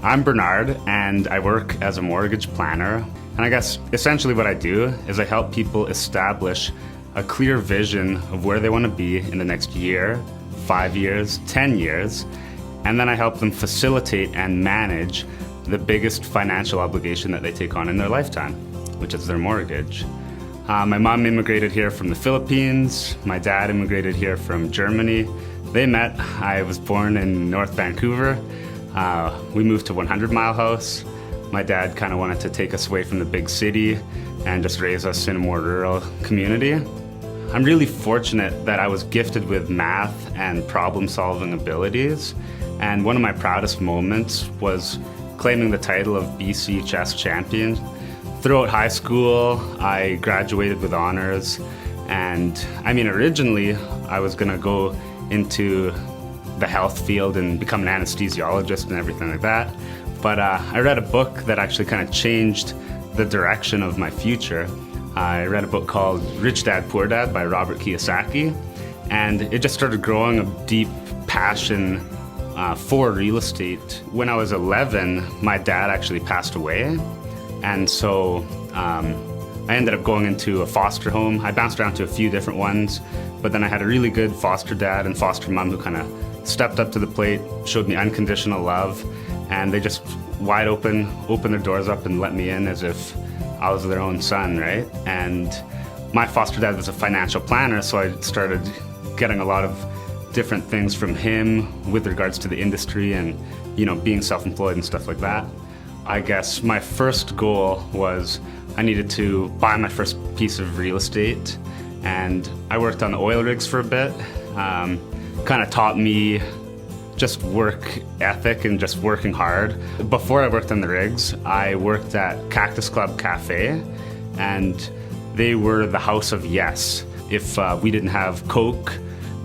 I'm Bernard, and I work as a mortgage planner. And I guess essentially what I do is I help people establish a clear vision of where they want to be in the next year, 5 years, 10 years, and then I help them facilitate and manage the biggest financial obligation that they take on in their lifetime, which is their mortgage. My mom immigrated here from the Philippines. My dad immigrated here from Germany. They met. I was born in North Vancouver. We moved to 100 Mile House. My dad kind of wanted to take us away from the big city and just raise us in a more rural community. I'm really fortunate that I was gifted with math and problem-solving abilities, and one of my proudest moments was claiming the title of BC Chess Champion. Throughout high school, I graduated with honors, and originally I was gonna go into the health field and become an anesthesiologist and everything like that. But I read a book that actually kind of changed the direction of my future. I read a book called Rich Dad, Poor Dad by Robert Kiyosaki, and it just started growing a deep passion for real estate. When I was 11, my dad actually passed away, and so I ended up going into a foster home. I bounced around to a few different ones, but then I had a really good foster dad and foster mom who kind of stepped up to the plate, showed me unconditional love, and they just opened their doors up and let me in as if I was their own son, right? And my foster dad was a financial planner, so I started getting a lot of different things from him with regards to the industry and, being self-employed and stuff like that. I guess my first goal was I needed to buy my first piece of real estate, and I worked on oil rigs for a bit. Kind of taught me just work ethic and just working hard. Before I worked on the rigs, I worked at Cactus Club Cafe, and they were the house of yes. If we didn't have Coke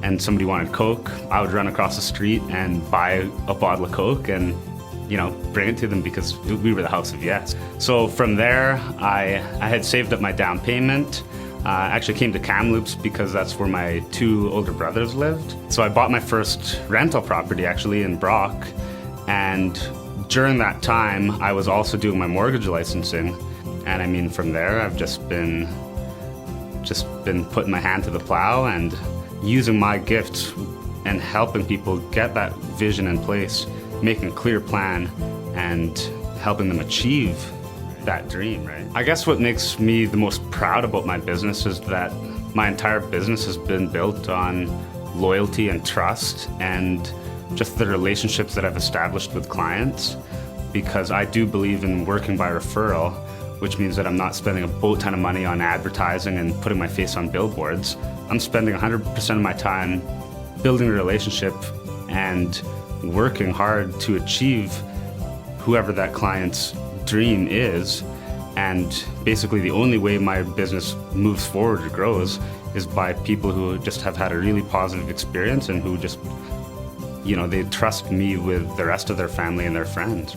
and somebody wanted Coke, I would run across the street and buy a bottle of Coke and bring it to them because we were the house of yes. So from there, I had saved up my down payment. I actually came to Kamloops because that's where my two older brothers lived. So I bought my first rental property actually in Brock, and during that time I was also doing my mortgage licensing, and from there I've just been putting my hand to the plow and using my gift and helping people get that vision in place, making a clear plan and helping them achieve that dream, right? I guess what makes me the most proud about my business is that my entire business has been built on loyalty and trust and just the relationships that I've established with clients, because I do believe in working by referral, which means that I'm not spending a boat ton of money on advertising and putting my face on billboards. I'm spending 100% of my time building a relationship and working hard to achieve whoever that client's dream is. And basically the only way my business moves forward or grows is by people who just have had a really positive experience and who just, they trust me with the rest of their family and their friends.